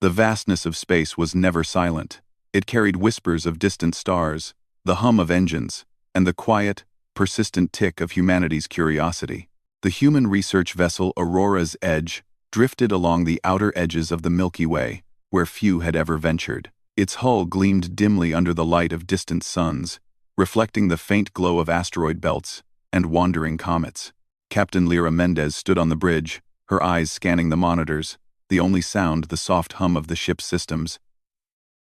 The vastness of space was never silent. It carried whispers of distant stars, the hum of engines, and the quiet, persistent tick of humanity's curiosity. The human research vessel Aurora's Edge drifted along the outer edges of the Milky Way, where few had ever ventured. Its hull gleamed dimly under the light of distant suns, reflecting the faint glow of asteroid belts and wandering comets. Captain Lyra Mendez stood on the bridge, her eyes scanning the monitors, the only sound the soft hum of the ship's systems.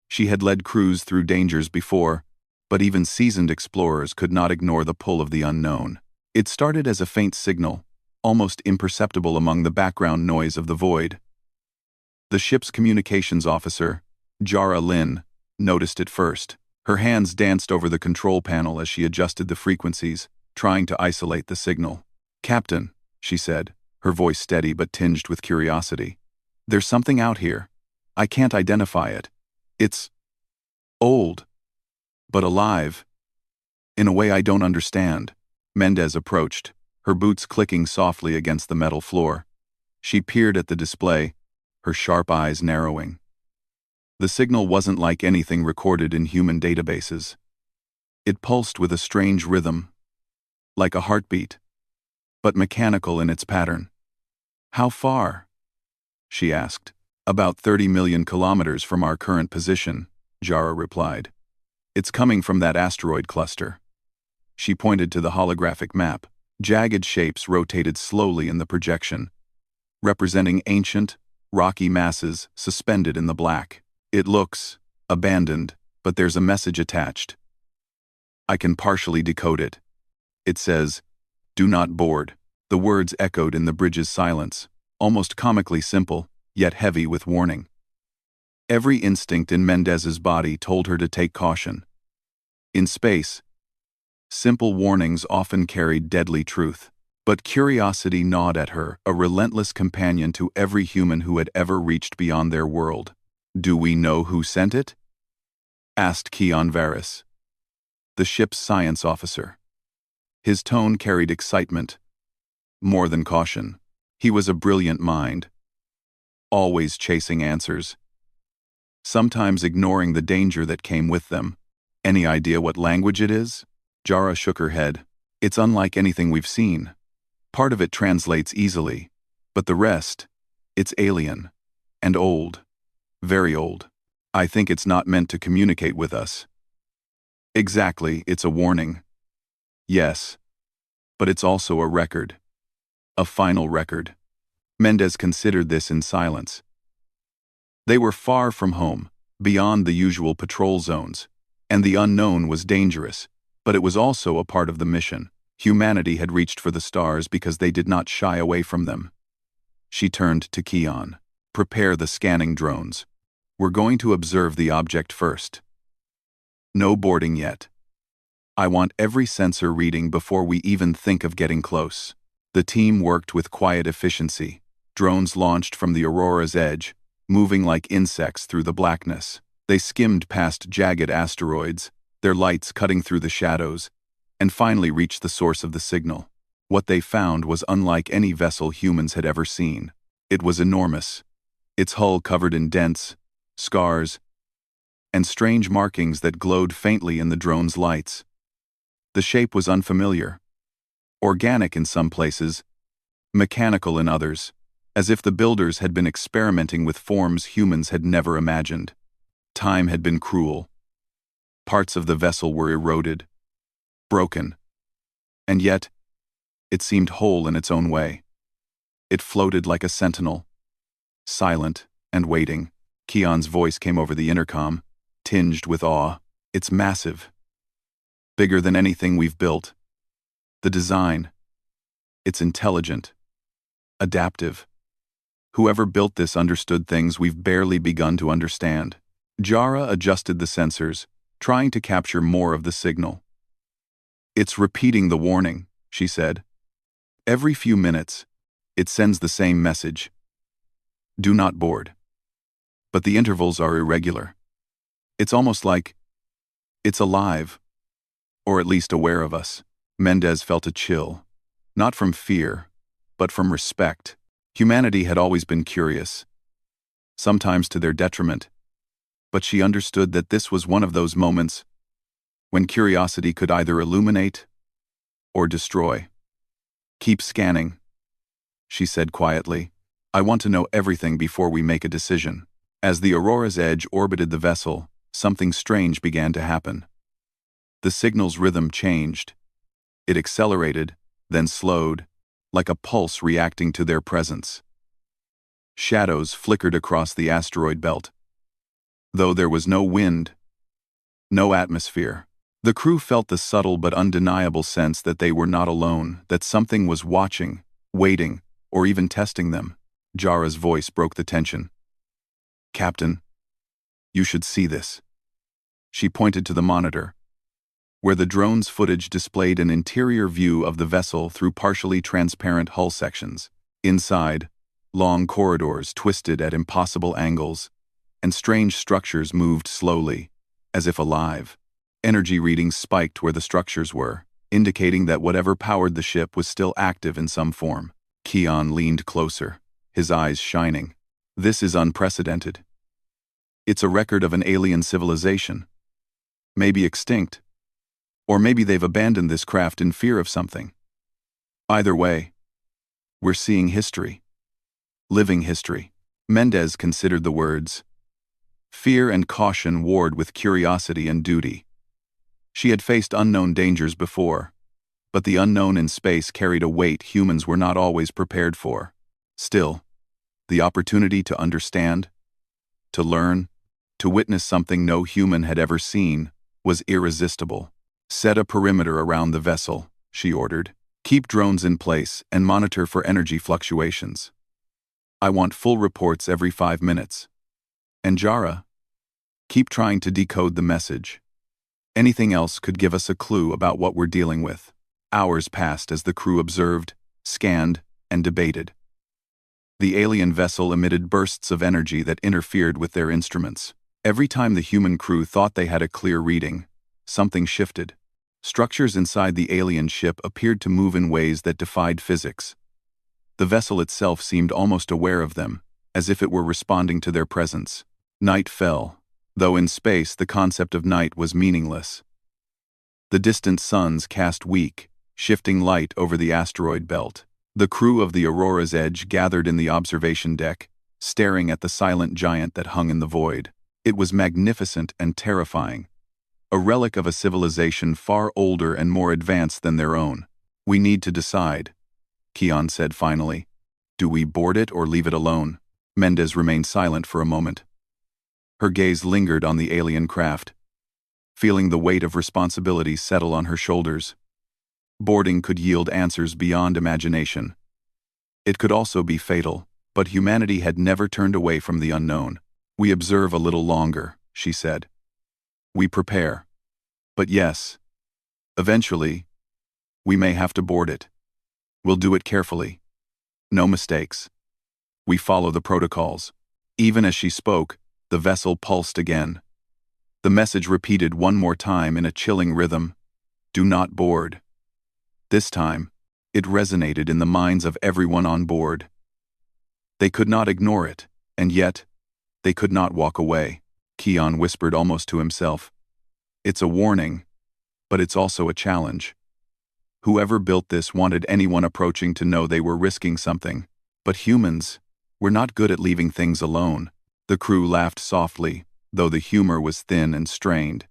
She had led crews through dangers before, but even seasoned explorers could not ignore the pull of the unknown. It started as a faint signal, almost imperceptible among the background noise of the void. The ship's communications officer, Jara Lynn, noticed it first. Her hands danced over the control panel as she adjusted the frequencies, trying to isolate the signal. "Captain," she said, her voice steady but tinged with curiosity. "There's something out here. I can't identify it. It's old, but alive. In a way I don't understand." Mendez approached, her boots clicking softly against the metal floor. She peered at the display, her sharp eyes narrowing. The signal wasn't like anything recorded in human databases. It pulsed with a strange rhythm, like a heartbeat, but mechanical in its pattern. "How far?" she asked. "About 30 million kilometers from our current position," Jara replied. "It's coming from that asteroid cluster." She pointed to the holographic map. Jagged shapes rotated slowly in the projection, representing ancient, rocky masses suspended in the black. "It looks abandoned, but there's a message attached. I can partially decode it. It says, 'Do not board.'" The words echoed in the bridge's silence, almost comically simple, yet heavy with warning. Every instinct in Mendez's body told her to take caution. In space, simple warnings often carried deadly truth. But curiosity gnawed at her, a relentless companion to every human who had ever reached beyond their world. "Do we know who sent it?" asked Keon Varys, the ship's science officer. His tone carried excitement, more than caution. He was a brilliant mind, always chasing answers, sometimes ignoring the danger that came with them. "Any idea what language it is?" Jara shook her head. "It's unlike anything we've seen. Part of it translates easily, but the rest, it's alien. And old. Very old. I think it's not meant to communicate with us." "Exactly, it's a warning." "Yes. But it's also a record. A final record." Mendez considered this in silence. They were far from home, beyond the usual patrol zones, and the unknown was dangerous, but it was also a part of the mission. Humanity had reached for the stars because they did not shy away from them. She turned to Keon. "Prepare the scanning drones. We're going to observe the object first. No boarding yet. I want every sensor reading before we even think of getting close." The team worked with quiet efficiency. Drones launched from the Aurora's Edge, moving like insects through the blackness. They skimmed past jagged asteroids, their lights cutting through the shadows, and finally reached the source of the signal. What they found was unlike any vessel humans had ever seen. It was enormous, its hull covered in dents, scars, and strange markings that glowed faintly in the drone's lights. The shape was unfamiliar, organic in some places, mechanical in others, as if the builders had been experimenting with forms humans had never imagined. Time had been cruel. Parts of the vessel were eroded, broken, and yet, it seemed whole in its own way. It floated like a sentinel, silent and waiting. Keon's voice came over the intercom, tinged with awe. "It's massive. Bigger than anything we've built. The design, it's intelligent, adaptive. Whoever built this understood things we've barely begun to understand." Jara adjusted the sensors, trying to capture more of the signal. "It's repeating the warning," she said. "Every few minutes, it sends the same message. Do not board. But the intervals are irregular. It's almost like it's alive, or at least aware of us." Mendez felt a chill, not from fear, but from respect. Humanity had always been curious, sometimes to their detriment, but she understood that this was one of those moments when curiosity could either illuminate or destroy. "Keep scanning," she said quietly. "I want to know everything before we make a decision." As the Aurora's edge orbited the vessel, something strange began to happen. The signal's rhythm changed. It accelerated, then slowed, like a pulse reacting to their presence. Shadows flickered across the asteroid belt. Though there was no wind, no atmosphere, the crew felt the subtle but undeniable sense that they were not alone, that something was watching, waiting, or even testing them. Jara's voice broke the tension. "Captain, you should see this." She pointed to the monitor, where the drone's footage displayed an interior view of the vessel through partially transparent hull sections. Inside, long corridors twisted at impossible angles, and strange structures moved slowly, as if alive. Energy readings spiked where the structures were, indicating that whatever powered the ship was still active in some form. Keon leaned closer, his eyes shining. "This is unprecedented. It's a record of an alien civilization. Maybe extinct. Or maybe they've abandoned this craft in fear of something. Either way, we're seeing history. Living history." Mendez considered the words. Fear and caution warred with curiosity and duty. She had faced unknown dangers before, but the unknown in space carried a weight humans were not always prepared for. Still, the opportunity to understand, to learn, to witness something no human had ever seen, was irresistible. "Set a perimeter around the vessel," she ordered. "Keep drones in place and monitor for energy fluctuations. I want full reports every 5 minutes. And Jara, keep trying to decode the message. Anything else could give us a clue about what we're dealing with." Hours passed as the crew observed, scanned, and debated. The alien vessel emitted bursts of energy that interfered with their instruments. Every time the human crew thought they had a clear reading, something shifted. Structures inside the alien ship appeared to move in ways that defied physics. The vessel itself seemed almost aware of them, as if it were responding to their presence. Night fell, though in space the concept of night was meaningless. The distant suns cast weak, shifting light over the asteroid belt. The crew of the Aurora's Edge gathered in the observation deck, staring at the silent giant that hung in the void. It was magnificent and terrifying, a relic of a civilization far older and more advanced than their own. "We need to decide," Keon said finally. "Do we board it or leave it alone?" Mendez remained silent for a moment. Her gaze lingered on the alien craft, feeling the weight of responsibility settle on her shoulders. Boarding could yield answers beyond imagination. It could also be fatal, but humanity had never turned away from the unknown. "We observe a little longer," she said. "We prepare. But yes, eventually, we may have to board it. We'll do it carefully. No mistakes. We follow the protocols." Even as she spoke, the vessel pulsed again. The message repeated one more time in a chilling rhythm. "Do not board." This time, it resonated in the minds of everyone on board. They could not ignore it, and yet, they could not walk away. Keon whispered almost to himself. "It's a warning, but it's also a challenge. Whoever built this wanted anyone approaching to know they were risking something. But humans, we're not good at leaving things alone." The crew laughed softly, though the humor was thin and strained.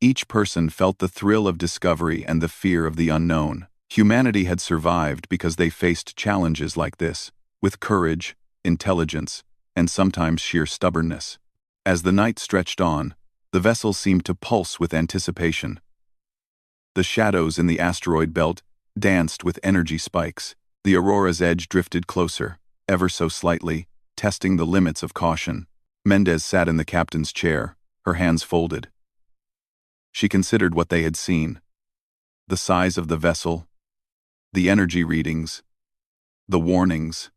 Each person felt the thrill of discovery and the fear of the unknown. Humanity had survived because they faced challenges like this, with courage, intelligence, and sometimes sheer stubbornness. As the night stretched on, the vessel seemed to pulse with anticipation. The shadows in the asteroid belt danced with energy spikes. The Aurora's Edge drifted closer, ever so slightly, testing the limits of caution. Mendez sat in the captain's chair, her hands folded. She considered what they had seen. The size of the vessel, the energy readings, the warnings,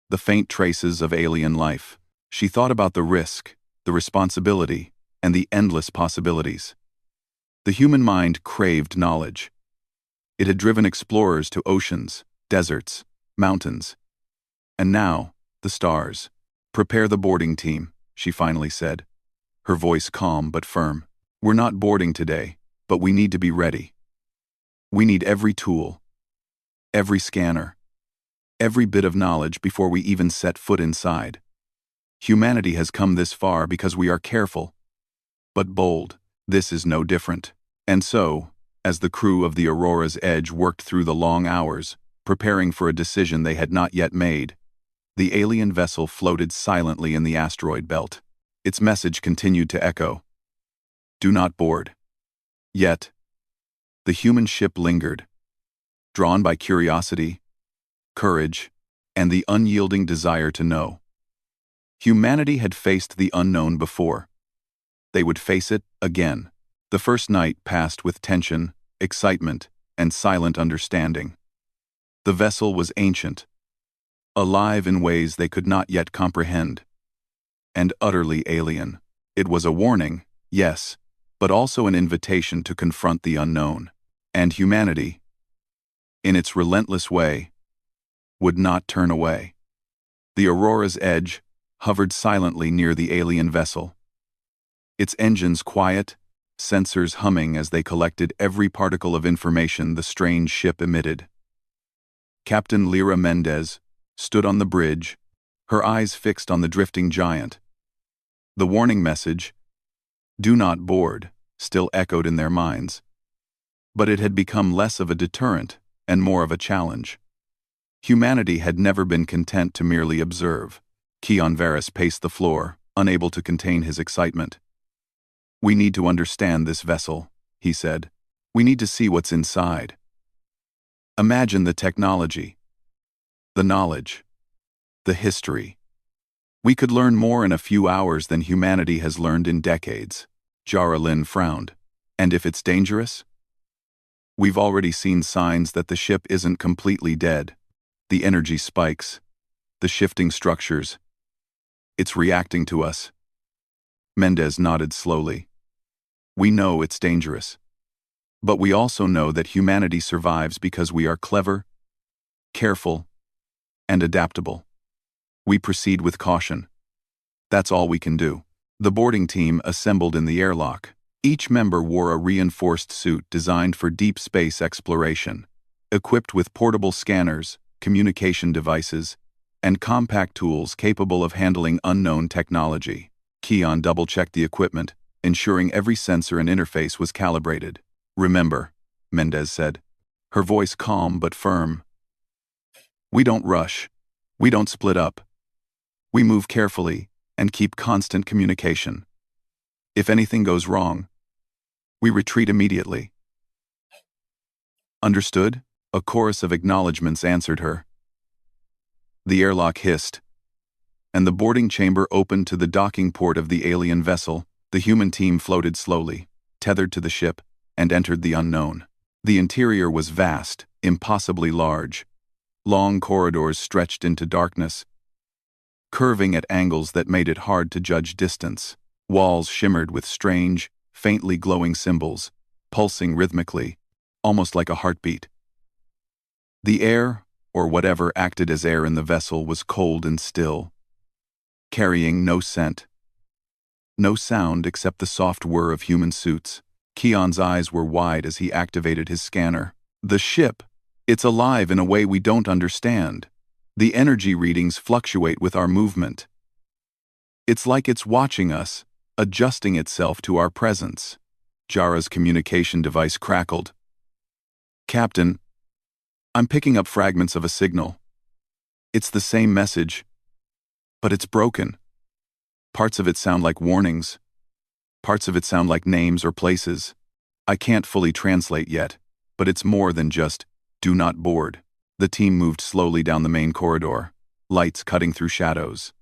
the faint traces of alien life. She thought about the risk, the responsibility, and the endless possibilities. The human mind craved knowledge. It had driven explorers to oceans, deserts, mountains, and now, the stars. "Prepare the boarding team," she finally said, her voice calm but firm. "We're not boarding today, but we need to be ready. We need every tool, every scanner, every bit of knowledge before we even set foot inside. Humanity has come this far because we are careful, but bold. This is no different." And so, as the crew of the Aurora's Edge worked through the long hours, preparing for a decision they had not yet made, the alien vessel floated silently in the asteroid belt. Its message continued to echo. "Do not board." Yet, the human ship lingered, drawn by curiosity, courage, and the unyielding desire to know. Humanity had faced the unknown before. They would face it again. The first night passed with tension, excitement, and silent understanding. The vessel was ancient, alive in ways they could not yet comprehend, and utterly alien. It was a warning, yes, but also an invitation to confront the unknown. And humanity, in its relentless way, would not turn away. The Aurora's Edge hovered silently near the alien vessel, its engines quiet, sensors humming as they collected every particle of information the strange ship emitted. Captain Lyra Mendez stood on the bridge, her eyes fixed on the drifting giant. The warning message, "Do not board," still echoed in their minds. But it had become less of a deterrent and more of a challenge. Humanity had never been content to merely observe. Keon Varys paced the floor, unable to contain his excitement. "We need to understand this vessel," he said. "We need to see what's inside. Imagine the technology, the knowledge, the history. We could learn more in a few hours than humanity has learned in decades." Jara Lynn frowned. "And if it's dangerous?" "We've already seen signs that the ship isn't completely dead. The energy spikes, the shifting structures. It's reacting to us." Mendez nodded slowly. "We know it's dangerous. But we also know that humanity survives because we are clever, careful, and adaptable. We proceed with caution. That's all we can do." The boarding team assembled in the airlock. Each member wore a reinforced suit designed for deep space exploration, equipped with portable scanners, communication devices, and compact tools capable of handling unknown technology. Keon double-checked the equipment, ensuring every sensor and interface was calibrated. "Remember," Mendez said, her voice calm but firm, "we don't rush. We don't split up. We move carefully and keep constant communication. If anything goes wrong, we retreat immediately." "Understood?" A chorus of acknowledgments answered her. The airlock hissed, and the boarding chamber opened to the docking port of the alien vessel. The human team floated slowly, tethered to the ship, and entered the unknown. The interior was vast, impossibly large. Long corridors stretched into darkness, curving at angles that made it hard to judge distance. Walls shimmered with strange, faintly glowing symbols, pulsing rhythmically, almost like a heartbeat. The air, or whatever acted as air in the vessel, was cold and still, carrying no scent, no sound except the soft whir of human suits. Keon's eyes were wide as he activated his scanner. "The ship, it's alive in a way we don't understand. The energy readings fluctuate with our movement. It's like it's watching us, adjusting itself to our presence." Jara's communication device crackled. "Captain, I'm picking up fragments of a signal. It's the same message, but it's broken. Parts of it sound like warnings. Parts of it sound like names or places. I can't fully translate yet, but it's more than just, 'Do not board.'" The team moved slowly down the main corridor, lights cutting through shadows.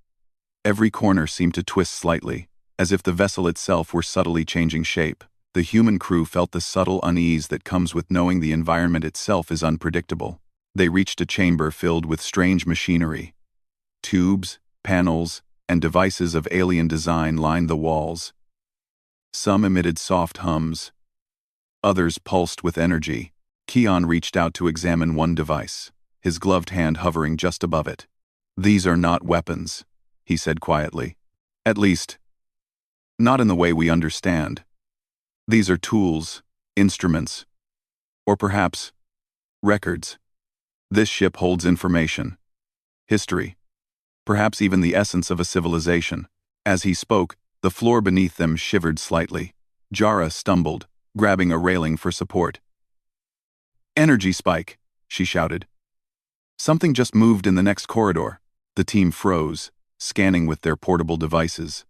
Every corner seemed to twist slightly, as if the vessel itself were subtly changing shape. The human crew felt the subtle unease that comes with knowing the environment itself is unpredictable. They reached a chamber filled with strange machinery. Tubes, panels, and devices of alien design lined the walls. Some emitted soft hums. Others pulsed with energy. Keon reached out to examine one device, his gloved hand hovering just above it. "These are not weapons," he said quietly. At least, not in the way we understand. These are tools, instruments, or perhaps records. This ship holds information, history, perhaps even the essence of a civilization. As he spoke, the floor beneath them shivered slightly. Jara stumbled, grabbing a railing for support. Energy spike, she shouted. Something just moved in the next corridor. The team froze, scanning with their portable devices.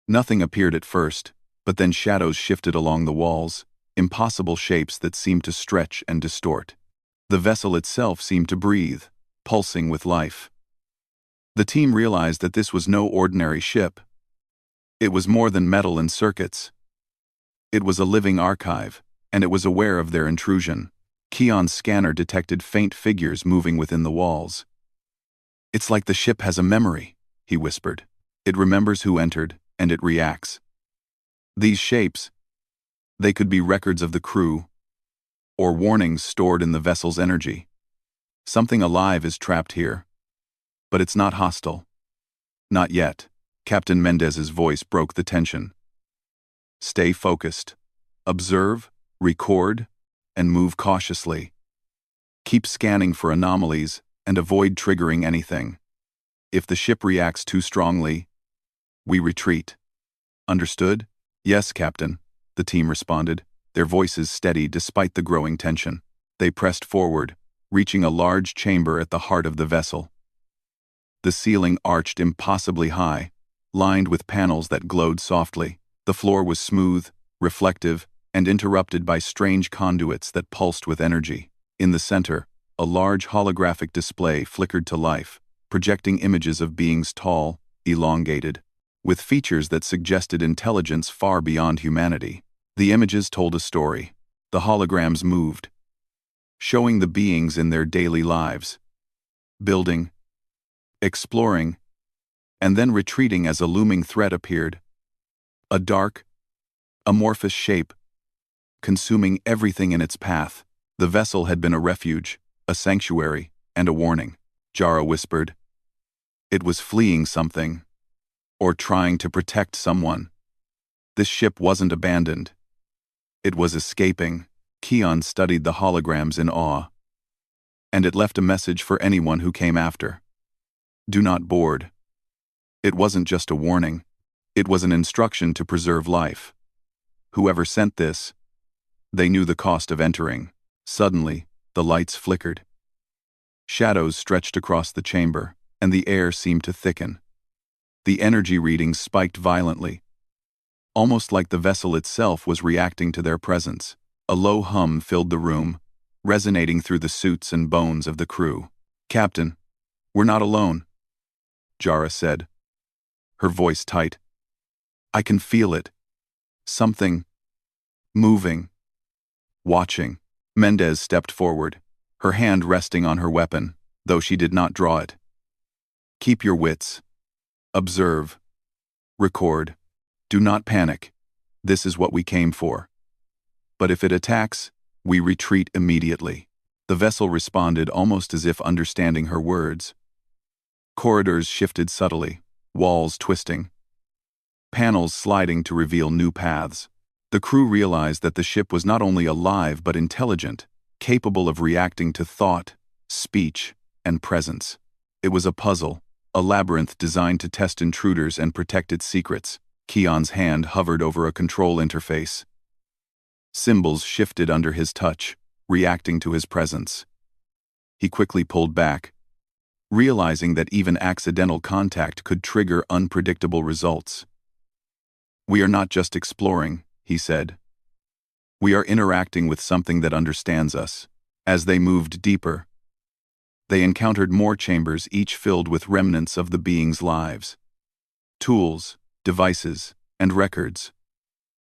Nothing appeared at first, but then shadows shifted along the walls, impossible shapes that seemed to stretch and distort. The vessel itself seemed to breathe, pulsing with life. The team realized that this was no ordinary ship. It was more than metal and circuits. It was a living archive, and it was aware of their intrusion. Keon's scanner detected faint figures moving within the walls. It's like the ship has a memory, he whispered. It remembers who entered, and it reacts. These shapes, they could be records of the crew, or warnings stored in the vessel's energy. Something alive is trapped here. But it's not hostile. Not yet. Captain Mendez's voice broke the tension. Stay focused. Observe, record, and move cautiously. Keep scanning for anomalies and avoid triggering anything. If the ship reacts too strongly, we retreat. Understood? Yes, Captain, the team responded, their voices steady despite the growing tension. They pressed forward, reaching a large chamber at the heart of the vessel. The ceiling arched impossibly high, lined with panels that glowed softly. The floor was smooth, reflective, and interrupted by strange conduits that pulsed with energy. In the center, a large holographic display flickered to life, projecting images of beings tall, elongated, with features that suggested intelligence far beyond humanity. The images told a story. The holograms moved, showing the beings in their daily lives, building, exploring, and then retreating as a looming threat appeared. A dark, amorphous shape, consuming everything in its path. The vessel had been a refuge, a sanctuary, and a warning. Jara whispered. It was fleeing something, or trying to protect someone. This ship wasn't abandoned. It was escaping. Keon studied the holograms in awe. And it left a message for anyone who came after. Do not board. It wasn't just a warning. It was an instruction to preserve life. Whoever sent this, they knew the cost of entering. Suddenly, the lights flickered. Shadows stretched across the chamber, and the air seemed to thicken. The energy readings spiked violently, almost like the vessel itself was reacting to their presence. A low hum filled the room, resonating through the suits and bones of the crew. Captain, we're not alone, Jara said, her voice tight. I can feel it. Something moving, watching. Mendez stepped forward, her hand resting on her weapon, though she did not draw it. Keep your wits. Observe. Record. Do not panic. This is what we came for. But if it attacks, we retreat immediately. The vessel responded almost as if understanding her words. Corridors shifted subtly, walls twisting, panels sliding to reveal new paths. The crew realized that the ship was not only alive but intelligent, capable of reacting to thought, speech, and presence. It was a puzzle, a labyrinth designed to test intruders and protect its secrets. Keon's hand hovered over a control interface. Symbols shifted under his touch, reacting to his presence. He quickly pulled back, realizing that even accidental contact could trigger unpredictable results. We are not just exploring, he said. We are interacting with something that understands us. As they moved deeper, they encountered more chambers, each filled with remnants of the beings' lives. Tools, devices, and records.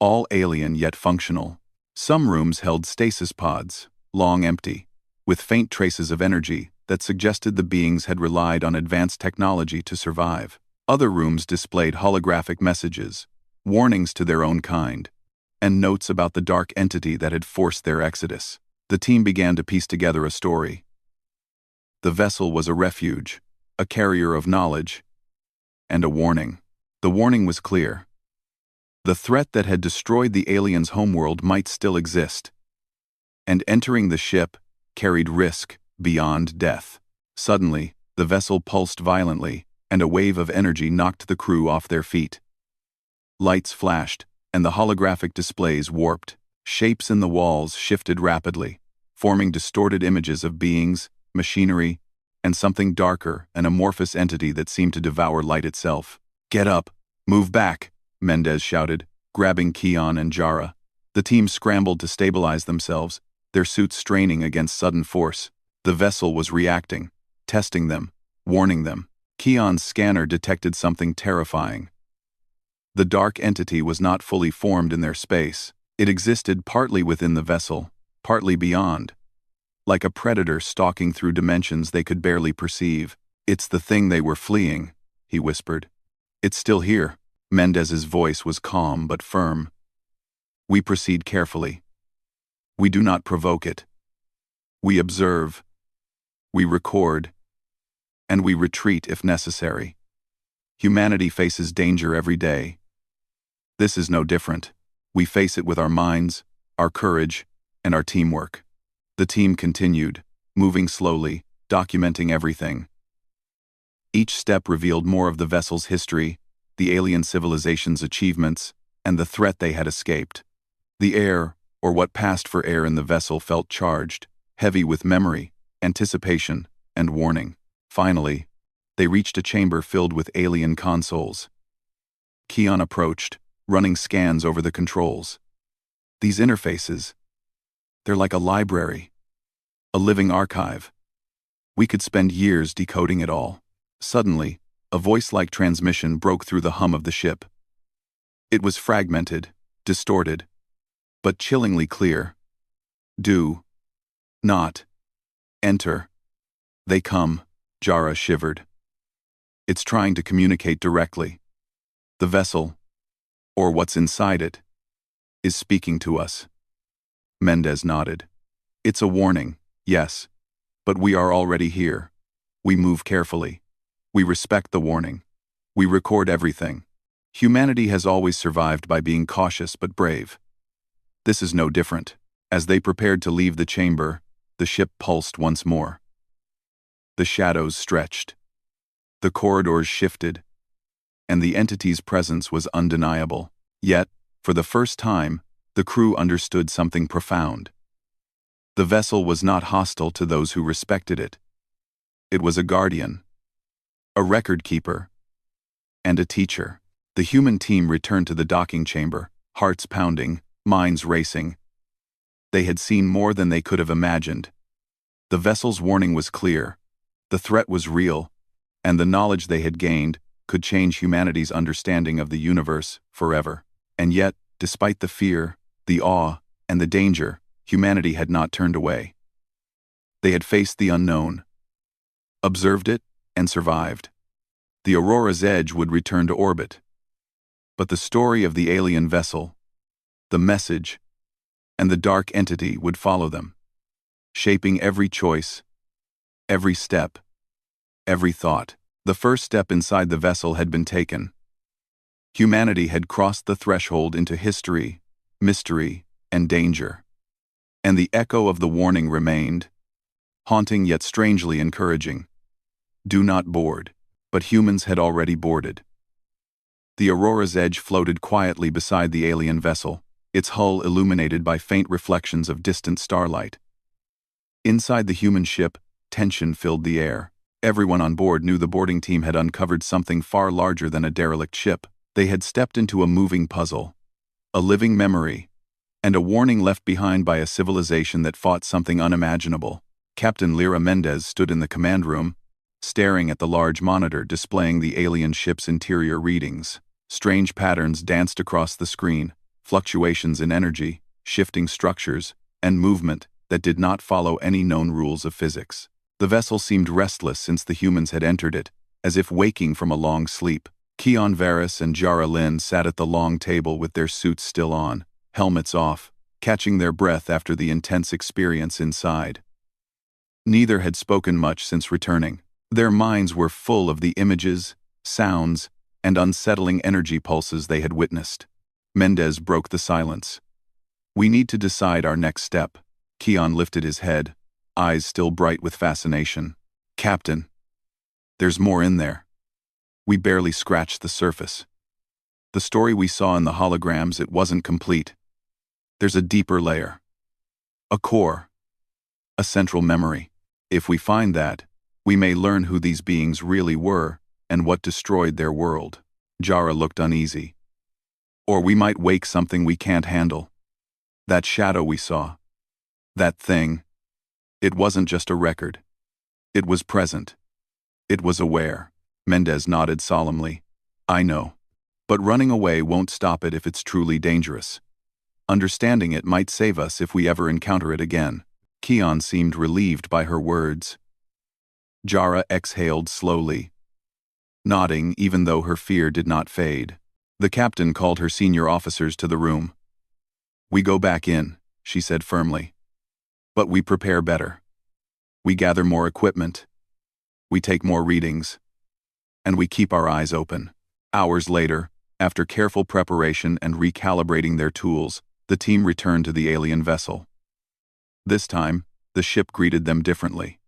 All alien yet functional. Some rooms held stasis pods, long empty, with faint traces of energy that suggested the beings had relied on advanced technology to survive. Other rooms displayed holographic messages, warnings to their own kind, and notes about the dark entity that had forced their exodus. The team began to piece together a story. The vessel was a refuge, a carrier of knowledge, and a warning. The warning was clear. The threat that had destroyed the aliens' homeworld might still exist, and entering the ship carried risk beyond death. Suddenly, the vessel pulsed violently, and a wave of energy knocked the crew off their feet. Lights flashed, and the holographic displays warped. Shapes in the walls shifted rapidly, forming distorted images of beings, machinery, and something darker, an amorphous entity that seemed to devour light itself. "Get up! Move back!" Mendez shouted, grabbing Keon and Jara. The team scrambled to stabilize themselves, their suits straining against sudden force. The vessel was reacting, testing them, warning them. Keon's scanner detected something terrifying. The dark entity was not fully formed in their space. It existed partly within the vessel, partly beyond, like a predator stalking through dimensions they could barely perceive. "It's the thing they were fleeing," he whispered. "It's still here." Mendez's voice was calm but firm. "We proceed carefully. We do not provoke it. We observe. We record. And we retreat if necessary. Humanity faces danger every day. This is no different. We face it with our minds, our courage, and our teamwork." The team continued, moving slowly, documenting everything. Each step revealed more of the vessel's history, the alien civilization's achievements, and the threat they had escaped. The air, or what passed for air in the vessel, felt charged, heavy with memory, anticipation, and warning. Finally, they reached a chamber filled with alien consoles. Keon approached, running scans over the controls. "These interfaces, they're like a library, a living archive. We could spend years decoding it all." Suddenly, a voice-like transmission broke through the hum of the ship. It was fragmented, distorted, but chillingly clear. "Do not enter. They come." Jara shivered. "It's trying to communicate directly. The vessel, or what's inside it, is speaking to us." Mendez nodded. "It's a warning, yes, but we are already here. We move carefully. We respect the warning. We record everything. Humanity has always survived by being cautious but brave. This is no different." As they prepared to leave the chamber, the ship pulsed once more. The shadows stretched. The corridors shifted, and the entity's presence was undeniable. Yet, for the first time, the crew understood something profound. The vessel was not hostile to those who respected it. It was a guardian, a record keeper, and a teacher. The human team returned to the docking chamber, hearts pounding, minds racing. They had seen more than they could have imagined. The vessel's warning was clear. The threat was real, and the knowledge they had gained could change humanity's understanding of the universe forever. And yet, despite the fear, the awe, and the danger, humanity had not turned away. They had faced the unknown, observed it, and survived. The Aurora's Edge would return to orbit. But the story of the alien vessel, the message, and the dark entity would follow them, shaping every choice, every step, every thought. The first step inside the vessel had been taken. Humanity had crossed the threshold into history, mystery, and danger. And the echo of the warning remained, haunting yet strangely encouraging. "Do not board." But humans had already boarded. The Aurora's Edge floated quietly beside the alien vessel, its hull illuminated by faint reflections of distant starlight. Inside the human ship, tension filled the air. Everyone on board knew the boarding team had uncovered something far larger than a derelict ship. They had stepped into a moving puzzle, a living memory, and a warning left behind by a civilization that fought something unimaginable. Captain Lyra Mendez stood in the command room, staring at the large monitor displaying the alien ship's interior readings. Strange patterns danced across the screen, fluctuations in energy, shifting structures, and movement that did not follow any known rules of physics. The vessel seemed restless since the humans had entered it, as if waking from a long sleep. Keon Varys and Jara Lynn sat at the long table with their suits still on, helmets off, catching their breath after the intense experience inside. Neither had spoken much since returning. Their minds were full of the images, sounds, and unsettling energy pulses they had witnessed. Mendez broke the silence. "We need to decide our next step." Keon lifted his head, eyes still bright with fascination. "Captain, there's more in there. We barely scratched the surface. The story we saw in the holograms, it wasn't complete. There's a deeper layer. A core. A central memory. If we find that, we may learn who these beings really were and what destroyed their world." Jara looked uneasy. "Or we might wake something we can't handle. That shadow we saw. That thing. It wasn't just a record. It was present. It was aware." Mendez nodded solemnly. "I know. But running away won't stop it if it's truly dangerous. Understanding it might save us if we ever encounter it again." Keon seemed relieved by her words. Jara exhaled slowly, nodding even though her fear did not fade. The captain called her senior officers to the room. "We go back in," she said firmly. "But we prepare better. We gather more equipment. We take more readings. And we keep our eyes open." Hours later, after careful preparation and recalibrating their tools, the team returned to the alien vessel. This time, the ship greeted them differently.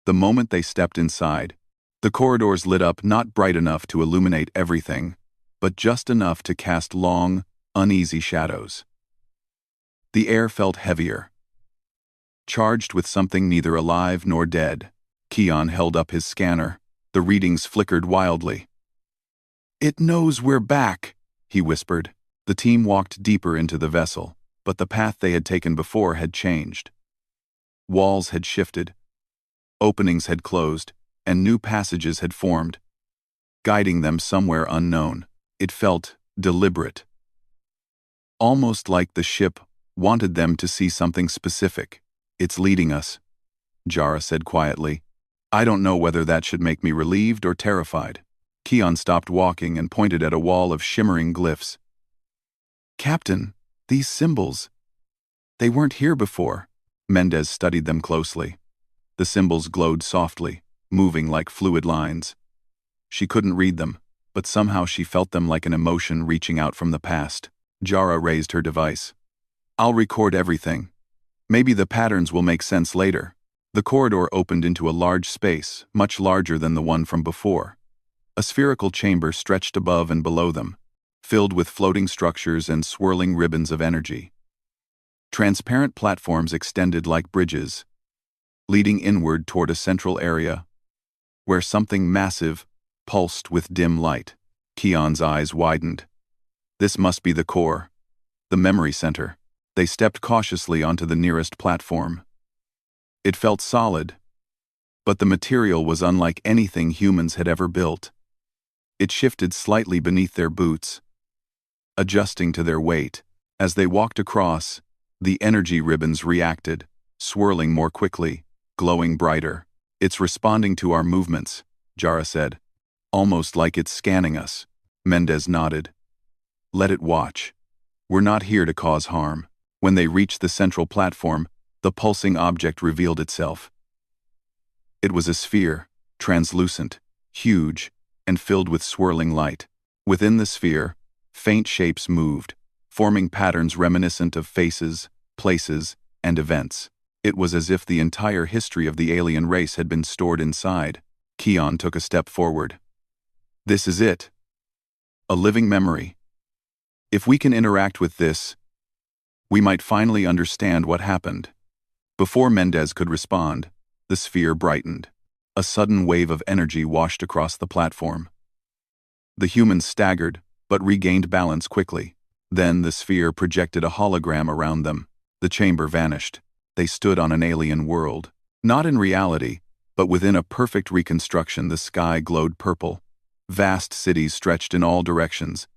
The moment they stepped inside, the corridors lit up, not bright enough to illuminate everything, but just enough to cast long, uneasy shadows. The air felt heavier, charged with something neither alive nor dead. Keon held up his scanner. The readings flickered wildly. "It knows we're back," he whispered. The team walked deeper into the vessel, but the path they had taken before had changed. Walls had shifted, openings had closed, and new passages had formed, guiding them somewhere unknown. It felt deliberate. Almost like the ship wanted them to see something specific. "It's leading us," Jara said quietly. "I don't know whether that should make me relieved or terrified." Keon stopped walking and pointed at a wall of shimmering glyphs. "Captain, these symbols. They weren't here before." Mendez studied them closely. The symbols glowed softly, moving like fluid lines. She couldn't read them, but somehow she felt them like an emotion reaching out from the past. Jara raised her device. "I'll record everything. Maybe the patterns will make sense later." The corridor opened into a large space, much larger than the one from before. A spherical chamber stretched above and below them, filled with floating structures and swirling ribbons of energy. Transparent platforms extended like bridges, leading inward toward a central area, where something massive pulsed with dim light. Keon's eyes widened. This must be the core, the memory center. They stepped cautiously onto the nearest platform. It felt solid, but the material was unlike anything humans had ever built. It shifted slightly beneath their boots, adjusting to their weight. As they walked across, the energy ribbons reacted, swirling more quickly, glowing brighter. "It's responding to our movements," Jara said. "Almost like it's scanning us." Mendez nodded. "Let it watch. We're not here to cause harm." When they reached the central platform, the pulsing object revealed itself. It was a sphere, translucent, huge, and filled with swirling light. Within the sphere, faint shapes moved, forming patterns reminiscent of faces, places, and events. It was as if the entire history of the alien race had been stored inside. Keon took a step forward. "This is it. A living memory. If we can interact with this, we might finally understand what happened." Before Mendez could respond, the sphere brightened. A sudden wave of energy washed across the platform. The humans staggered, but regained balance quickly. Then the sphere projected a hologram around them. The chamber vanished. They stood on an alien world. Not in reality, but within a perfect reconstruction. The sky glowed purple. Vast cities stretched in all directions,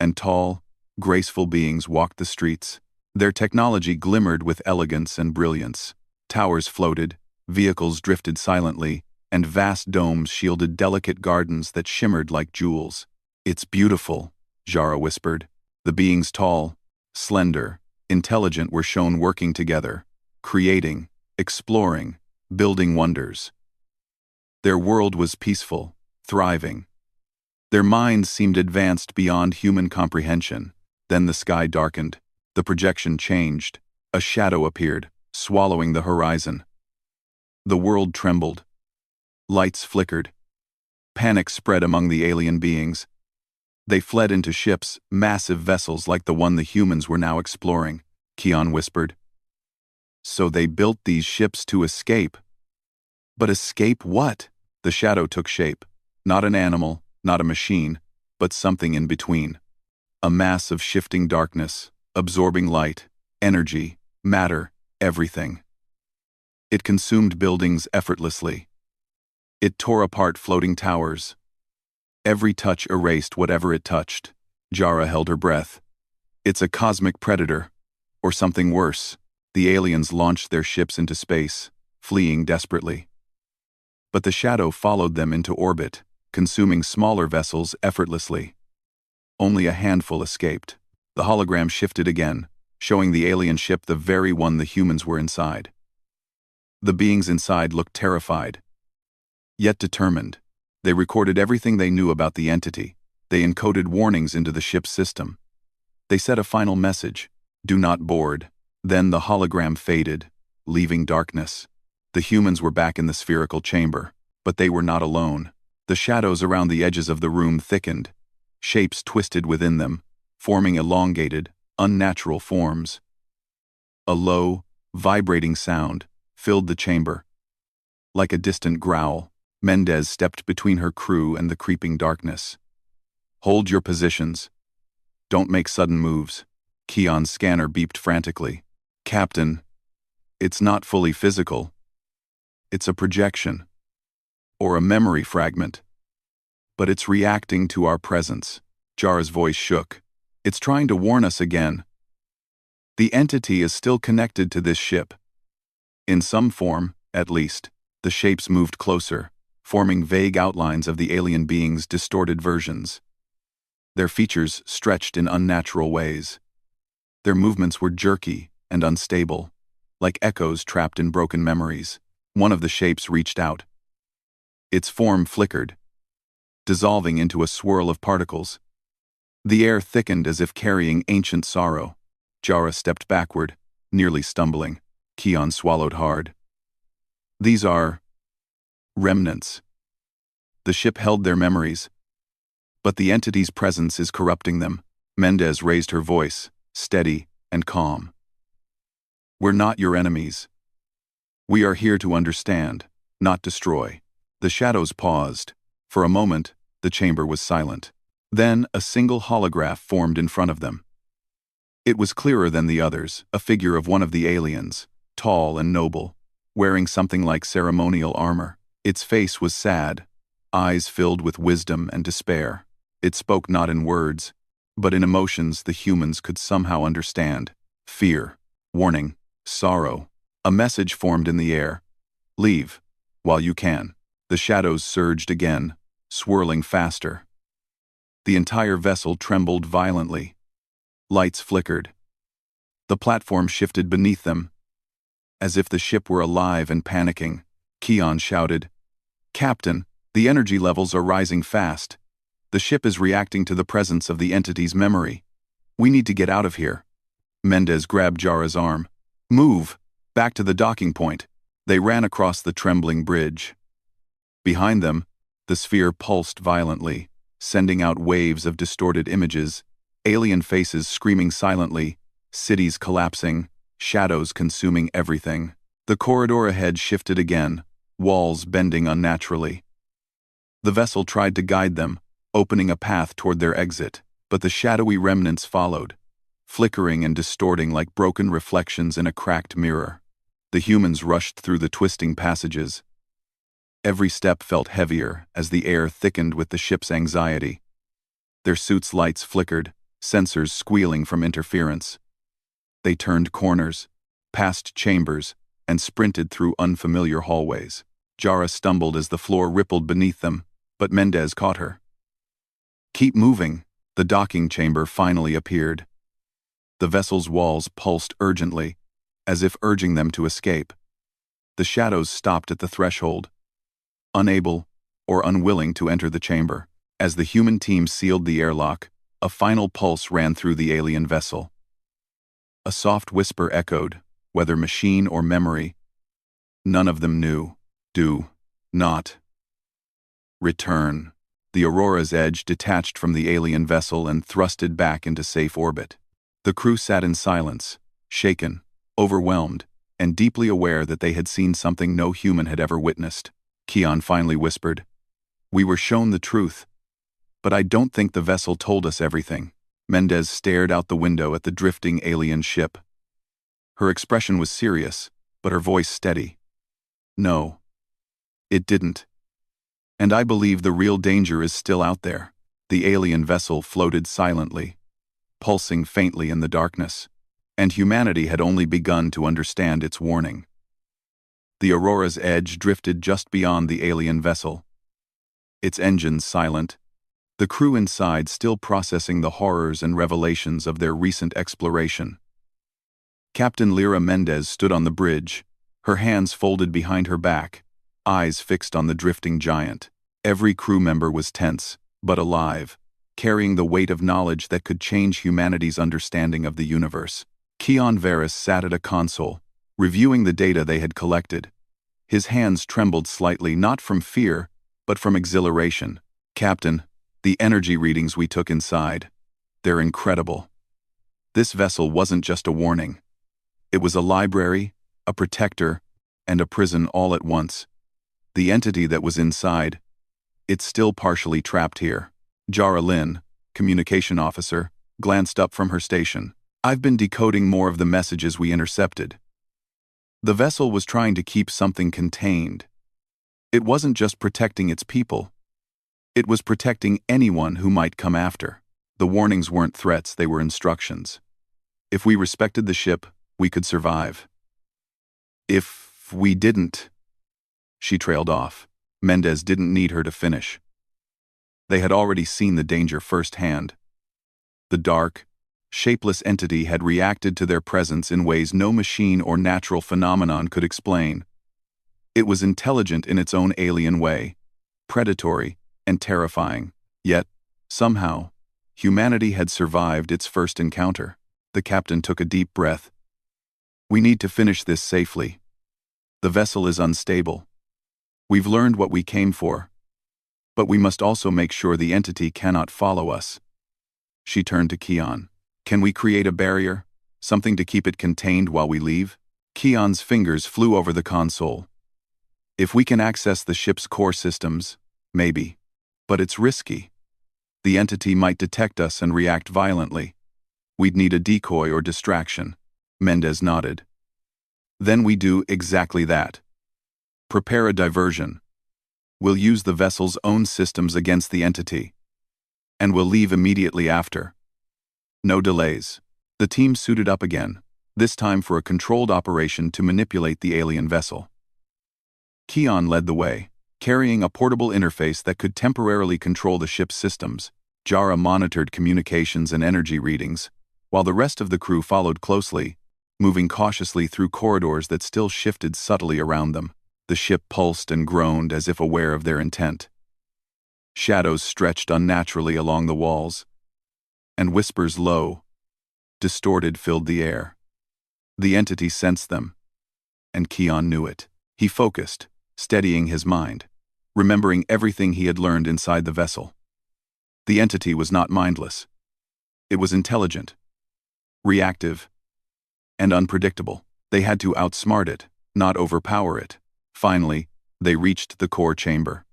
and tall, graceful beings walked the streets. Their technology glimmered with elegance and brilliance. Towers floated, vehicles drifted silently, and vast domes shielded delicate gardens that shimmered like jewels. "It's beautiful," Jara whispered. The beings, tall, slender, intelligent, were shown working together, creating, exploring, building wonders. Their world was peaceful, thriving. Their minds seemed advanced beyond human comprehension. Then the sky darkened. The projection changed. A shadow appeared, swallowing the horizon. The world trembled. Lights flickered. Panic spread among the alien beings. They fled into ships, massive vessels like the one the humans were now exploring, Keon whispered. So they built these ships to escape. But escape what? The shadow took shape. Not an animal, not a machine, but something in between. A mass of shifting darkness, absorbing light, energy, matter, everything. It consumed buildings effortlessly. It tore apart floating towers. Every touch erased whatever it touched. Jara held her breath. It's a cosmic predator. Or something worse. The aliens launched their ships into space, fleeing desperately. But the shadow followed them into orbit, consuming smaller vessels effortlessly. Only a handful escaped. The hologram shifted again, showing the alien ship the very one the humans were inside. The beings inside looked terrified, yet determined. They recorded everything they knew about the entity. They encoded warnings into the ship's system. They said a final message, "Do not board." Then the hologram faded, leaving darkness. The humans were back in the spherical chamber, but they were not alone. The shadows around the edges of the room thickened. Shapes twisted within them, forming elongated, unnatural forms. A low, vibrating sound filled the chamber. Like a distant growl, Mendez stepped between her crew and the creeping darkness. "Hold your positions. Don't make sudden moves." Keon's scanner beeped frantically. "Captain, it's not fully physical. It's a projection. Or a memory fragment. But it's reacting to our presence." Jara's voice shook. "It's trying to warn us again. The entity is still connected to this ship. In some form, at least." The shapes moved closer, forming vague outlines of the alien beings' distorted versions. Their features stretched in unnatural ways. Their movements were jerky and unstable, like echoes trapped in broken memories. One of the shapes reached out. Its form flickered, dissolving into a swirl of particles. The air thickened as if carrying ancient sorrow. Jara stepped backward, nearly stumbling. Keon swallowed hard. "These are remnants. The ship held their memories, but the entity's presence is corrupting them." Mendez raised her voice, steady and calm. "We're not your enemies. We are here to understand, not destroy." The shadows paused. For a moment, the chamber was silent. Then a single holograph formed in front of them. It was clearer than the others, a figure of one of the aliens, tall and noble, wearing something like ceremonial armor. Its face was sad, eyes filled with wisdom and despair. It spoke not in words, but in emotions the humans could somehow understand. Fear, warning, sorrow. A message formed in the air. "Leave, while you can." The shadows surged again, swirling faster. The entire vessel trembled violently. Lights flickered. The platform shifted beneath them, as if the ship were alive and panicking. Keon shouted, "Captain, the energy levels are rising fast. The ship is reacting to the presence of the entity's memory. We need to get out of here." Mendez grabbed Jara's arm. "Move! Back to the docking point." They ran across the trembling bridge. Behind them, the sphere pulsed violently, sending out waves of distorted images, alien faces screaming silently, cities collapsing, shadows consuming everything. The corridor ahead shifted again, walls bending unnaturally. The vessel tried to guide them, opening a path toward their exit, but the shadowy remnants followed, flickering and distorting like broken reflections in a cracked mirror. The humans rushed through the twisting passages. Every step felt heavier as the air thickened with the ship's anxiety. Their suits' lights flickered, sensors squealing from interference. They turned corners, passed chambers, and sprinted through unfamiliar hallways. Jara stumbled as the floor rippled beneath them, but Mendez caught her. "Keep moving." The docking chamber finally appeared. The vessel's walls pulsed urgently, as if urging them to escape. The shadows stopped at the threshold, unable or unwilling to enter the chamber. As the human team sealed the airlock, a final pulse ran through the alien vessel. A soft whisper echoed, whether machine or memory. None of them knew. Do not return. The Aurora's edge detached from the alien vessel and thrusted back into safe orbit. The crew sat in silence, shaken, overwhelmed, and deeply aware that they had seen something no human had ever witnessed. Keon finally whispered, "We were shown the truth, but I don't think the vessel told us everything." Mendez stared out the window at the drifting alien ship. Her expression was serious, but her voice steady. "No, it didn't. And I believe the real danger is still out there." The alien vessel floated silently, pulsing faintly in the darkness, and humanity had only begun to understand its warning. The Aurora's edge drifted just beyond the alien vessel, its engines silent, the crew inside still processing the horrors and revelations of their recent exploration. Captain Lyra Mendez stood on the bridge, her hands folded behind her back, eyes fixed on the drifting giant. Every crew member was tense, but alive, carrying the weight of knowledge that could change humanity's understanding of the universe. Keon Varys sat at a console, reviewing the data they had collected. His hands trembled slightly, not from fear, but from exhilaration. "Captain, the energy readings we took inside, they're incredible. This vessel wasn't just a warning. It was a library, a protector, and a prison all at once. The entity that was inside, it's still partially trapped here." Jara Lynn, communication officer, glanced up from her station. "I've been decoding more of the messages we intercepted. The vessel was trying to keep something contained. It wasn't just protecting its people. It was protecting anyone who might come after. The warnings weren't threats, they were instructions. If we respected the ship, we could survive. If we didn't..." She trailed off. Mendez didn't need her to finish. They had already seen the danger firsthand. The dark, shapeless entity had reacted to their presence in ways no machine or natural phenomenon could explain. It was intelligent in its own alien way, predatory and terrifying. Yet, somehow, humanity had survived its first encounter. The captain took a deep breath. "We need to finish this safely. The vessel is unstable. We've learned what we came for, but we must also make sure the entity cannot follow us." She turned to Keon. "Can we create a barrier? Something to keep it contained while we leave?" Keon's fingers flew over the console. "If we can access the ship's core systems, maybe. But it's risky. The entity might detect us and react violently. We'd need a decoy or distraction." Mendez nodded. "Then we do exactly that. Prepare a diversion. We'll use the vessel's own systems against the entity. And we'll leave immediately after. No delays." The team suited up again, this time for a controlled operation to manipulate the alien vessel. Keon led the way, carrying a portable interface that could temporarily control the ship's systems. Jara monitored communications and energy readings, while the rest of the crew followed closely, moving cautiously through corridors that still shifted subtly around them. The ship pulsed and groaned as if aware of their intent. Shadows stretched unnaturally along the walls, and whispers low, distorted, filled the air. The entity sensed them, and Keon knew it. He focused, steadying his mind, remembering everything he had learned inside the vessel. The entity was not mindless. It was intelligent, reactive, and unpredictable. They had to outsmart it, not overpower it. Finally, they reached the core chamber.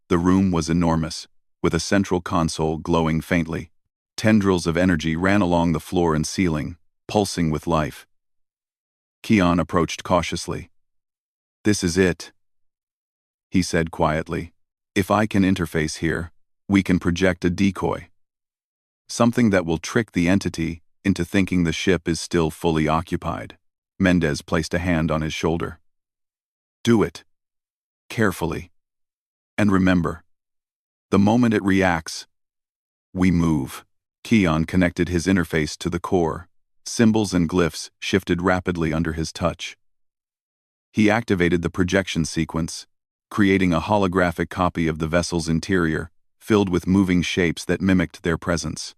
The room was enormous, with a central console glowing faintly. Tendrils of energy ran along the floor and ceiling, pulsing with life. Keon approached cautiously. "This is it," he said quietly. "If I can interface here, we can project a decoy. Something that will trick the entity into thinking the ship is still fully occupied." Mendez placed a hand on his shoulder. "Do it. Carefully. And remember, the moment it reacts, we move." Keon connected his interface to the core. Symbols and glyphs shifted rapidly under his touch. He activated the projection sequence, creating a holographic copy of the vessel's interior, filled with moving shapes that mimicked their presence.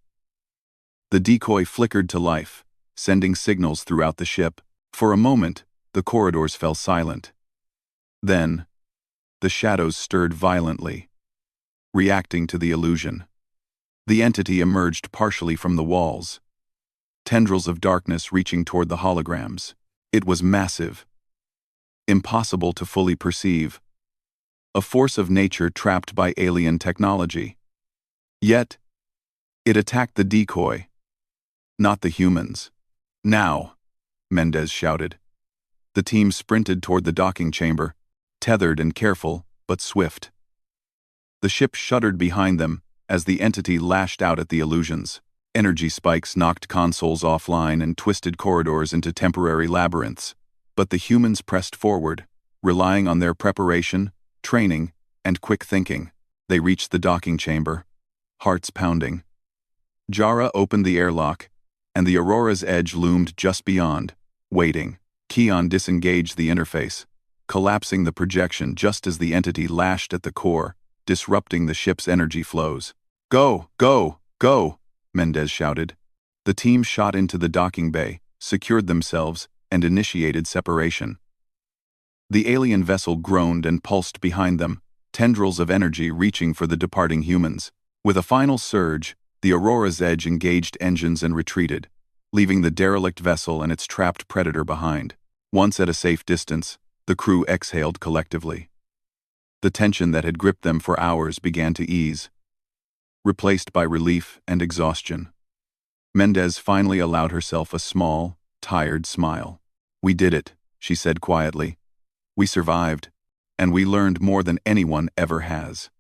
The decoy flickered to life, sending signals throughout the ship. For a moment, the corridors fell silent. Then, the shadows stirred violently, reacting to the illusion. The entity emerged partially from the walls, tendrils of darkness reaching toward the holograms. It was massive, impossible to fully perceive, a force of nature trapped by alien technology. Yet, it attacked the decoy, not the humans. "Now!" Mendez shouted. The team sprinted toward the docking chamber, tethered and careful, but swift. The ship shuddered behind them as the entity lashed out at the illusions. Energy spikes knocked consoles offline and twisted corridors into temporary labyrinths. But the humans pressed forward, relying on their preparation, training, and quick thinking. They reached the docking chamber, hearts pounding. Jara opened the airlock, and the Aurora's edge loomed just beyond, waiting. Keon disengaged the interface, collapsing the projection just as the entity lashed at the core, disrupting the ship's energy flows. "Go! Go! Go!" Mendez shouted. The team shot into the docking bay, secured themselves, and initiated separation. The alien vessel groaned and pulsed behind them, tendrils of energy reaching for the departing humans. With a final surge, the Aurora's edge engaged engines and retreated, leaving the derelict vessel and its trapped predator behind. Once at a safe distance, the crew exhaled collectively. The tension that had gripped them for hours began to ease, replaced by relief and exhaustion. Mendez finally allowed herself a small, tired smile. "We did it," she said quietly. "We survived, and we learned more than anyone ever has.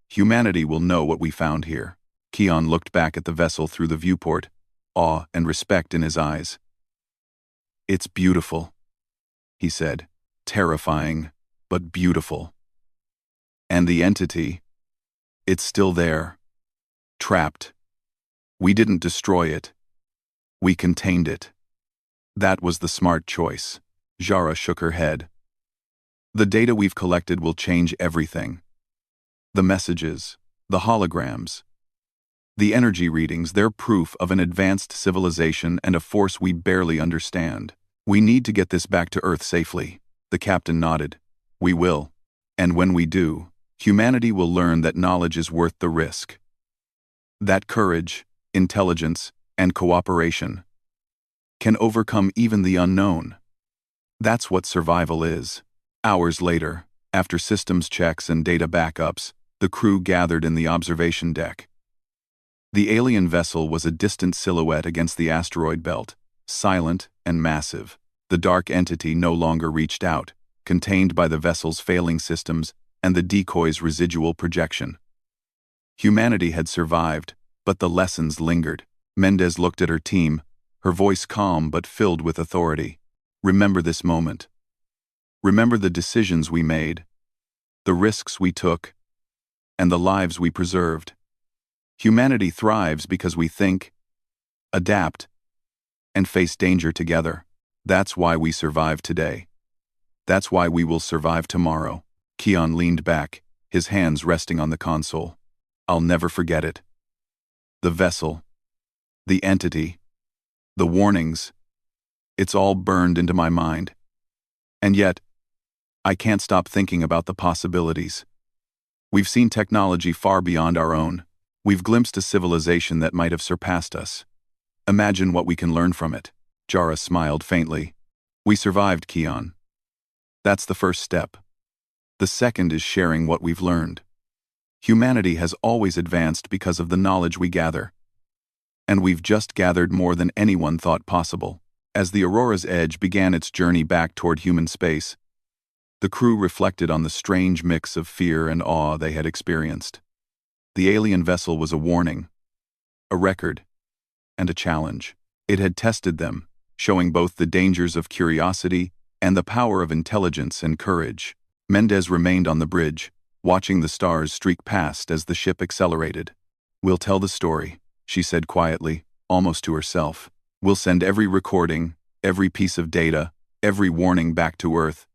Humanity will know what we found here." Keon looked back at the vessel through the viewport, awe and respect in his eyes. "It's beautiful," he said. "Terrifying, but beautiful. And the entity, it's still there, trapped. We didn't destroy it. We contained it. That was the smart choice." Jara shook her head. "The data we've collected will change everything. The messages, the holograms, the energy readings, they're proof of an advanced civilization and a force we barely understand. We need to get this back to Earth safely." The captain nodded. "We will. And when we do, humanity will learn that knowledge is worth the risk. That courage, intelligence, and cooperation can overcome even the unknown. That's what survival is." Hours later, after systems checks and data backups, the crew gathered in the observation deck. The alien vessel was a distant silhouette against the asteroid belt, silent and massive. The dark entity no longer reached out, contained by the vessel's failing systems and the decoy's residual projection. Humanity had survived, but the lessons lingered. Mendez looked at her team, her voice calm but filled with authority. "Remember this moment. Remember the decisions we made, the risks we took, and the lives we preserved. Humanity thrives because we think, adapt, and face danger together. That's why we survive today. That's why we will survive tomorrow." Keon leaned back, his hands resting on the console. "I'll never forget it. The vessel, the entity, the warnings, it's all burned into my mind. And yet, I can't stop thinking about the possibilities. We've seen technology far beyond our own. We've glimpsed a civilization that might have surpassed us. Imagine what we can learn from it." Jara smiled faintly. "We survived, Keon. That's the first step. The second is sharing what we've learned. Humanity has always advanced because of the knowledge we gather. And we've just gathered more than anyone thought possible." As the Aurora's edge began its journey back toward human space, the crew reflected on the strange mix of fear and awe they had experienced. The alien vessel was a warning, a record, and a challenge. It had tested them, showing both the dangers of curiosity and the power of intelligence and courage. Mendez remained on the bridge, watching the stars streak past as the ship accelerated. "We'll tell the story," she said quietly, almost to herself. "We'll send every recording, every piece of data, every warning back to Earth.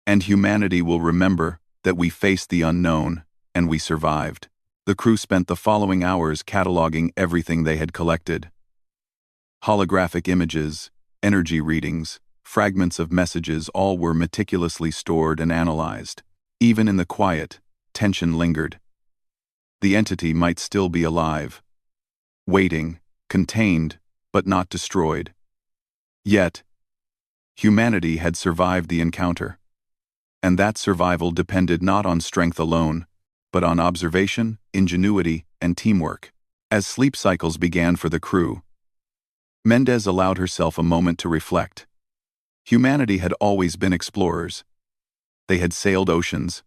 And humanity will remember that we faced the unknown and we survived." The crew spent the following hours cataloging everything they had collected. Holographic images, energy readings, fragments of messages, all were meticulously stored and analyzed. Even in the quiet, tension lingered. The entity might still be alive, waiting, contained, but not destroyed. Yet, humanity had survived the encounter. And that survival depended not on strength alone, but on observation, ingenuity, and teamwork. As sleep cycles began for the crew, Mendez allowed herself a moment to reflect. Humanity had always been explorers. They had sailed oceans,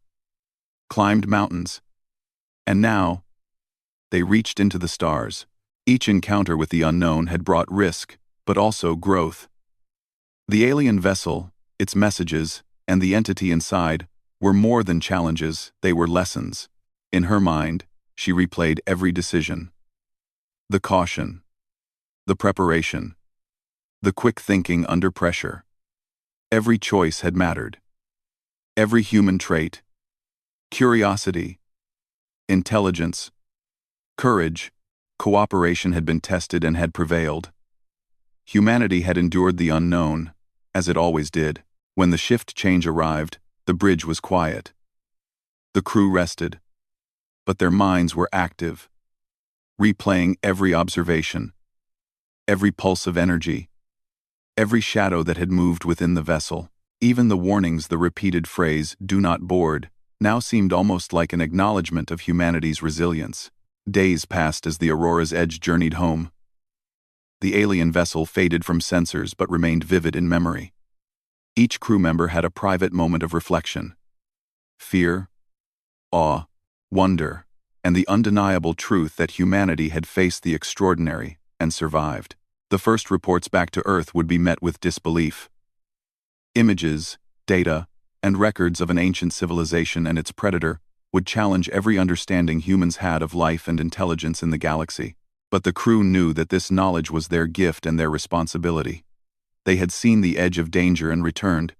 climbed mountains, and now they reached into the stars. Each encounter with the unknown had brought risk, but also growth. The alien vessel, its messages, and the entity inside were more than challenges, they were lessons. In her mind, she replayed every decision. The caution, the preparation, the quick thinking under pressure. Every choice had mattered. Every human trait, curiosity, intelligence, courage, cooperation had been tested and had prevailed. Humanity had endured the unknown, as it always did. When the shift change arrived, the bridge was quiet. The crew rested, but their minds were active, replaying every observation, every pulse of energy, every shadow that had moved within the vessel. Even the warnings, the repeated phrase, "do not board," now seemed almost like an acknowledgement of humanity's resilience. Days passed as the Aurora's Edge journeyed home. The alien vessel faded from sensors but remained vivid in memory. Each crew member had a private moment of reflection. Fear, awe, wonder, and the undeniable truth that humanity had faced the extraordinary and survived. The first reports back to Earth would be met with disbelief. Images, data, and records of an ancient civilization and its predator would challenge every understanding humans had of life and intelligence in the galaxy. But the crew knew that this knowledge was their gift and their responsibility. They had seen the edge of danger and returned,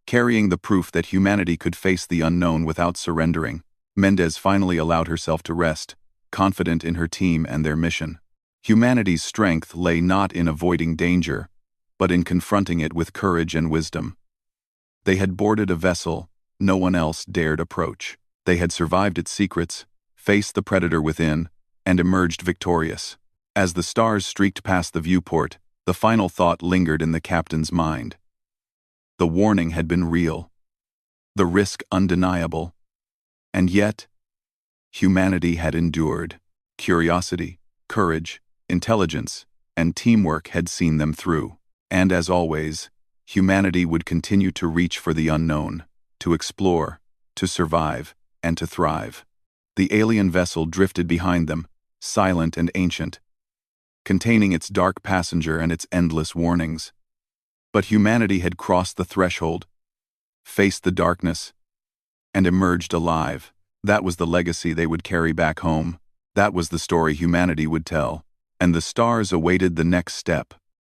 carrying the proof that humanity could face the unknown without surrendering. Mendez finally allowed herself to rest, confident in her team and their mission. Humanity's strength lay not in avoiding danger, but in confronting it with courage and wisdom. They had boarded a vessel no one else dared approach. They had survived its secrets, faced the predator within, and emerged victorious. As the stars streaked past the viewport, the final thought lingered in the captain's mind. The warning had been real, the risk undeniable, and yet, humanity had endured. Curiosity, courage, intelligence, and teamwork had seen them through. And as always, humanity would continue to reach for the unknown, to explore, to survive, and to thrive. The alien vessel drifted behind them, silent and ancient, containing its dark passenger and its endless warnings. But humanity had crossed the threshold, faced the darkness, and emerged alive. That was the legacy they would carry back home. That was the story humanity would tell. And the stars awaited the next step.